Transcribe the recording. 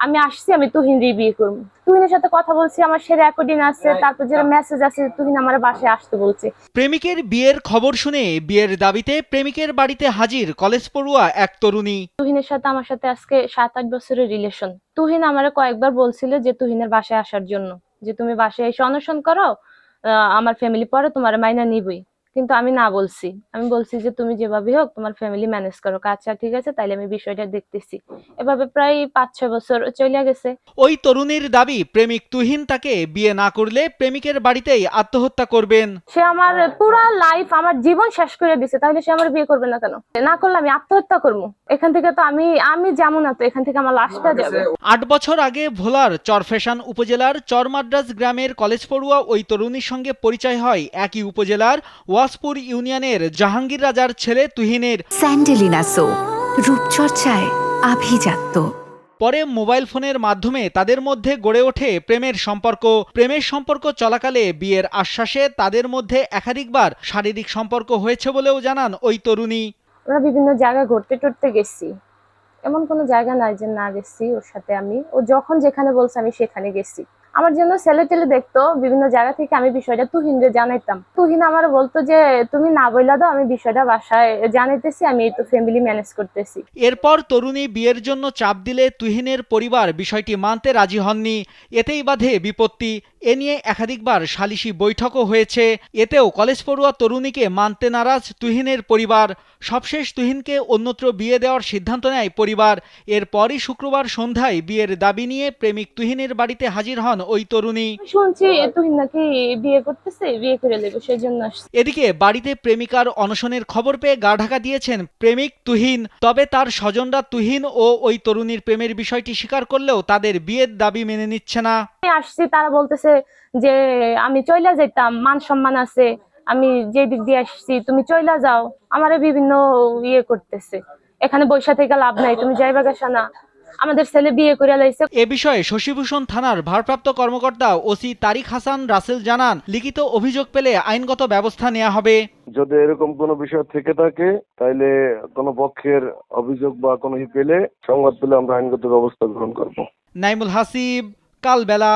আমি আসছি, আমি তুহিনরে বিয়ে করবো। তুহিনের সাথে কথা বলছি, আমার সে রেকর্ডিং আছে, তারপর যেটা মেসেজ আছে, তুহিন আমার বাসায় আসতে বলছে। প্রেমিকের বিয়ের খবর শুনে বিয়ের দাবিতে প্রেমিকের বাড়িতে হাজির কলেজ পড়ুয়া এক তরুণী। তুহিনের সাথে আমার সাথে আজকে 7-8 বছরের রিলেশন। তুহিন আমারে কয়েকবার বলছিল যে তুহিনের বাসায় আসার জন্য, যে তুমি বাসায় এসে অনশন করো, আমার ফ্যামিলি পরে তোমার মাইনা নিবই। কিন্তু আমি না বলছি, আমি বলছি যে তুমি যেভাবে হোক তোমার ফ্যামিলি ম্যানেজ করো। আচ্ছা ঠিক আছে, তাইলে আমি বিষয়টা দেখতেছি। এভাবে প্রায় 5-6 বছর চলে গেছে। ওই তরুণীর দাবি, প্রেমিক তুহিন তাকে বিয়ে না করলে প্রেমিকের বাড়িতেই আত্মহত্যা করবেন। সে আমার পুরো লাইফ, আমার জীবন শেষ করে দিছে, তাহলে সে আমার বিয়ে করবে না কেন? না করলে আমি আত্মহত্যা করবো। এখান থেকে তো আমি যেমন না, তো এখান থেকে আমার লাশটা যাবে। 8 বছর আগে ভোলার চরফ্যাশন উপজেলার চরমাদ্রাজ গ্রামের কলেজ পড়ুয়া ওই তরুণীর সঙ্গে পরিচয় হয় একই উপজেলার ওয়াসপুর ইউনিয়নের জাহাঙ্গীর রাজার ছেলে তুহিনের। স্যান্ডেলিনা সো, রূপচর্চায় আভিজাত্য। পরে মোবাইল ফোনের মাধ্যমে তাদের মধ্যে গড়ে ওঠে প্রেমের সম্পর্ক। প্রেমের সম্পর্ক চলাকালে বিয়ের আশ্বাসে তাদের মধ্যে একাধিকবার শারীরিক সম্পর্ক হয়েছে বলেও জানান ওই তরুণী। আমরা বিভিন্ন জায়গায় ঘুরতে টুরতে গেছি, এমন কোনো জায়গা নাই যে না গেছি ওর সাথে। ও যখন যেখানে বলছে আমি সেখানে গেছি। আমার জন্য ছেলে টেলে দেখতো বিভিন্ন জায়গা থেকে, আমি বিষয়টা তুহিনরে জানাইতাম। তুহিন আমার বলতো যে তুমি না বইলা দাও, আমি বিষয়টা বাসায় জানাইতেছি, আমি এই তো ফ্যামিলি ম্যানেজ করতেছি। এরপর তরুণী বিয়ের জন্য চাপ দিলে তুহিনের পরিবার বিষয়টি মানতে রাজি হননি। এতেই বাধে বিপত্তি। এ নিয়ে একাধিকবার সালিশি বৈঠকও হয়েছে। এতেও কলেজ পড়ুয়া তরুণীকে মানতে নারাজ তুহিনের পরিবার। সবশেষ তুহিনকে অন্যত্র বিয়ে দেওয়ার সিদ্ধান্ত নেয় পরিবার। এরপরই শুক্রবার সন্ধ্যায় বিয়ের দাবি নিয়ে প্রেমিক তুহিনের বাড়িতে হাজির হন ওই তরুণী। শুনছি তুহিন নাকি বিয়ে করতেছে, বিয়ে করে নেবে, সেই জন্য আসছে। এদিকে বাড়িতে প্রেমিকার অনশনের খবর পেয়ে গা ঢাকা দিয়েছেন প্রেমিক তুহিন। তবে তার স্বজনরা তুহিন ও ওই তরুণীর প্রেমের বিষয়টি স্বীকার করলেও তাদের বিয়ের দাবি মেনে নিচ্ছে না। আমি আসছি, তারা বলতেছে যে আমি চইলা যাইতাম, মান সম্মান আছে, আমি যে দিক দিয়ে আসছি, তুমি চইলা যাও। আমারে বিভিন্ন ইয়ে করতেছে, এখানে বৈশা থেকে লাভ নাই, তুমি যাইবা গেছা না, আমাদের ছেলে বিয়ে করে লাইছে। এ বিষয়ে শশীভূষণ থানার ভারপ্রাপ্ত কর্মকর্তা ওসি তারিক হাসান রাসেল জানান, লিখিত অভিযোগ পেলে আইনগত ব্যবস্থা নেওয়া হবে। যদি এরকম কোনো বিষয় থেকে থাকে, তাইলে কোনো পক্ষের অভিযোগ বা কোনো পেলে, সংবাদ পেলে আমরা আইনগত ব্যবস্থা গ্রহণ করব। নাইমুল হাসিব, কালবেলা।